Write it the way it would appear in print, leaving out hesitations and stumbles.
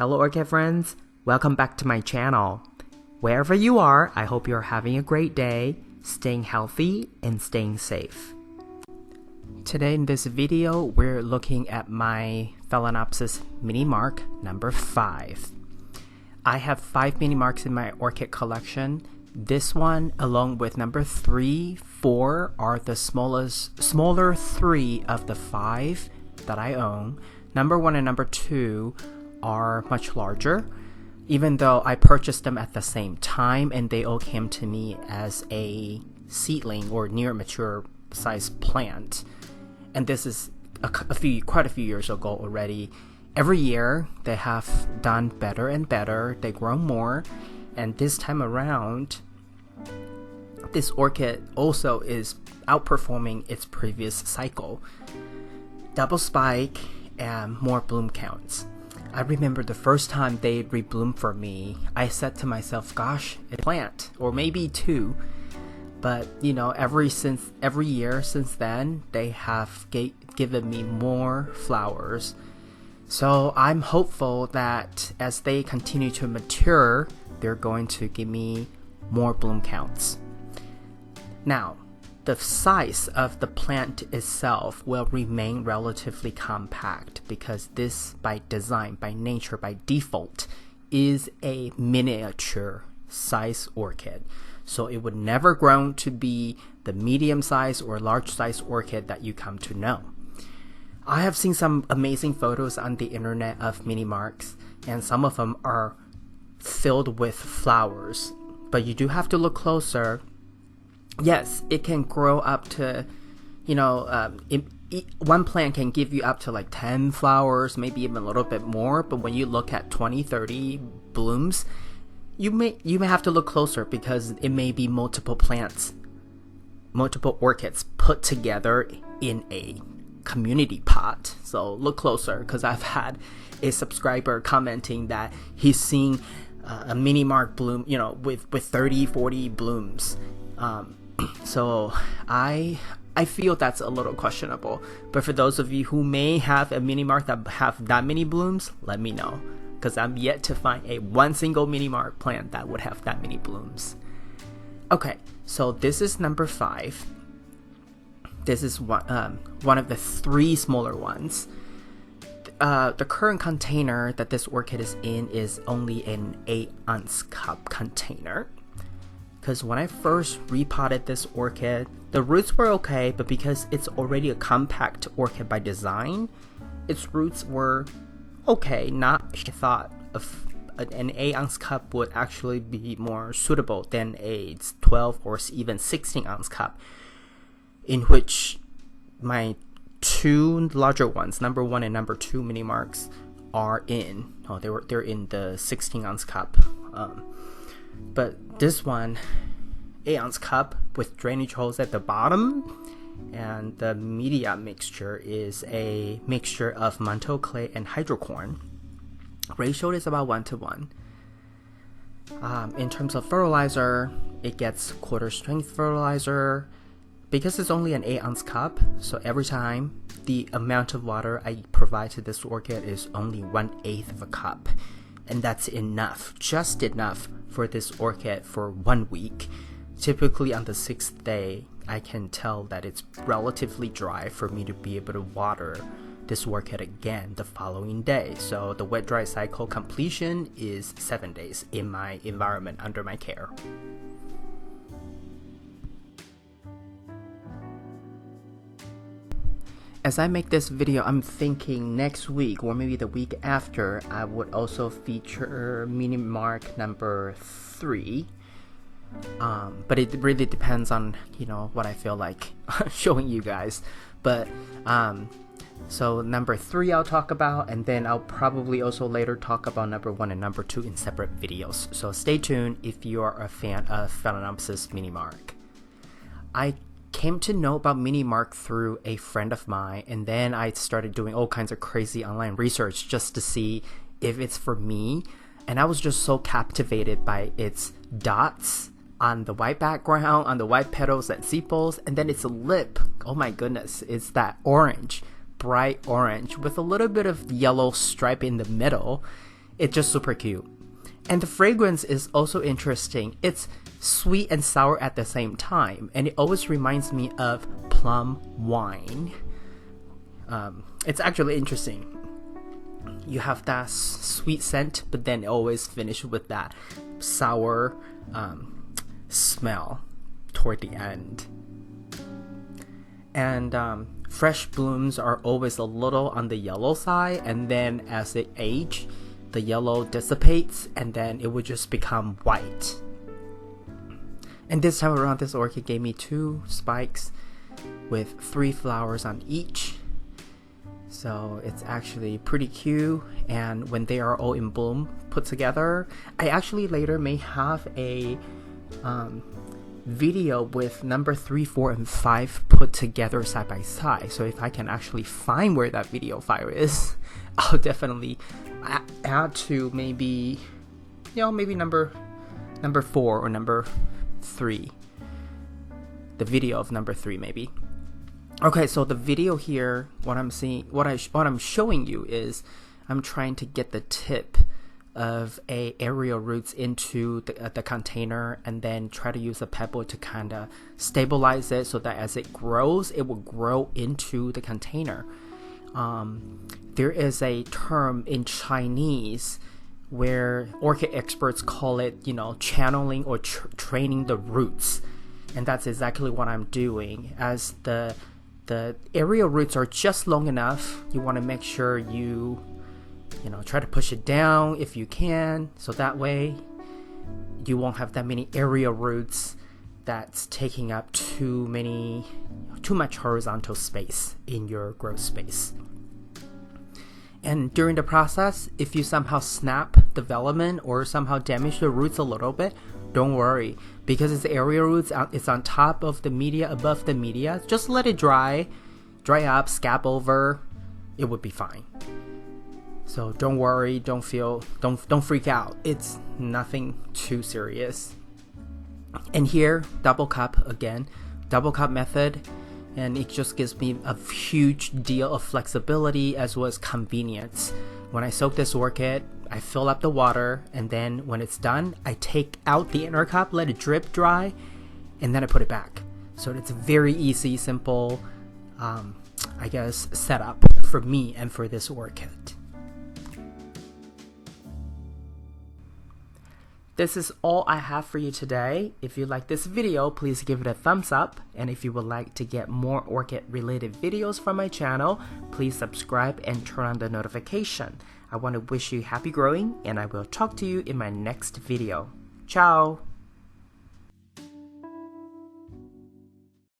Hello Orchid friends, welcome back to my channel. Wherever you are, I hope you're having a great day, staying healthy and staying safe. Today in this video, we're looking at my Phalaenopsis mini mark number 5. I have 5 mini marks in my orchid collection. This one, along with number 3, 4 are the smaller 3 of the 5 that I own. Number 1 and number 2 are much larger, even though I purchased them at the same time and they all came to me as a seedling or near mature size plant. And this is quite a few years ago already. Every year they have done better and better. They grow more, and this time around, this orchid also is outperforming its previous cycle. Double spike and more bloom counts. I remember the first time they rebloomed for me, I said to myself, gosh, a plant, or maybe 2. But you know, every year since then, they have given me more flowers. So I'm hopeful that as they continue to mature, they're going to give me more bloom counts. Now, the size of the plant itself will remain relatively compact because this, by design, by nature, by default, is a miniature size orchid. So it would never grow to be the medium size or large size orchid that you come to know. I have seen some amazing photos on the internet of mini marks, and some of them are filled with flowers, but you do have to look closer. Yes, it can grow up to, one plant can give you up to like 10 flowers, maybe even a little bit more, but when you look at 20, 30 blooms, you may have to look closer because it may be multiple plants, multiple orchids put together in a community pot. So look closer, because I've had a subscriber commenting that he's seeing a mini mark bloom, with 30, 40 blooms. So I feel that's a little questionable. But for those of you who may have a mini mark that have that many blooms, let me know, because I'm yet to find one single mini mark plant that would have that many blooms. Okay, so this is number 5. This is one of the 3 smaller ones. The current container that this orchid is in is only an 8-ounce cup container. Because when I first repotted this orchid, the roots were okay, but because it's already a compact orchid by design, its roots were okay. Not, I thought of an 8-ounce cup would actually be more suitable than a 12 or even 16-ounce cup, in which my 2 larger ones, number 1 and number 2 mini marks, are in. Oh, they're in the 16-ounce cup. But this one, 8-ounce cup with drainage holes at the bottom, and the media mixture is a mixture of manto clay and hydrocorn. Ratio is about 1:1. In terms of fertilizer, it gets quarter strength fertilizer. Because it's only an 8-ounce cup, so every time the amount of water I provide to this orchid is only 1/8 of a cup. And that's enough, just enough for this orchid for 1 week. Typically on the 6th day, I can tell that it's relatively dry for me to be able to water this orchid again the following day. So the wet-dry cycle completion is 7 days in my environment under my care. As I make this video, I'm thinking next week or maybe the week after, I would also feature mini mark number 3. But it really depends on, what I feel like showing you guys. But so number 3 I'll talk about, and then I'll probably also later talk about number 1 and number 2 in separate videos. So stay tuned if you are a fan of Phalaenopsis mini mark. I came to know about mini mark through a friend of mine, and then I started doing all kinds of crazy online research just to see if it's for me, and I was just so captivated by its dots on the white background, on the white petals and sepals, and then its lip. Oh my goodness, it's that orange, bright orange with a little bit of yellow stripe in the middle. It's just super cute. And the fragrance is also interesting. It's sweet and sour at the same time, and it always reminds me of plum wine. It's actually interesting. You have that sweet scent, but then it always finish with that sour smell toward the end. And fresh blooms are always a little on the yellow side, and then as they age, the yellow dissipates, and then it would just become white. And this time around, this orchid gave me 2 spikes with 3 flowers on each. So it's actually pretty cute, and when they are all in bloom put together, I actually later may have a video with number 3, 4, and 5 put together side by side. So if I can actually find where that video file is, I'll definitely add to maybe number 4 or number 3, the video of number 3 maybe. Okay, so the video here, what I'm showing you is I'm trying to get the tip of aerial roots into the container, and then try to use a pebble to kind of stabilize it so that as it grows, it will grow into the container. There is a term in Chinese where orchid experts call it, channeling or training the roots, and that's exactly what I'm doing. As the aerial roots are just long enough, you want to make sure you try to push it down if you can, so that way you won't have that many aerial roots that's taking up too much horizontal space in your growth space. And during the process, if you somehow snap development or somehow damage the roots a little bit, don't worry, because it's aerial roots, it's on top of the media, above the media. Just let it dry up, scab over, it would be fine. So don't worry, don't freak out. It's nothing too serious. And here, double cup method, and it just gives me a huge deal of flexibility as well as convenience. When I soak this orchid, I fill up the water, and then when it's done, I take out the inner cup, let it drip dry, and then I put it back. So it's a very easy, simple, setup for me and for this orchid. This is all I have for you today. If you like this video, please give it a thumbs up. And if you would like to get more orchid related videos from my channel, please subscribe and turn on the notification. I want to wish you happy growing, and I will talk to you in my next video. Ciao!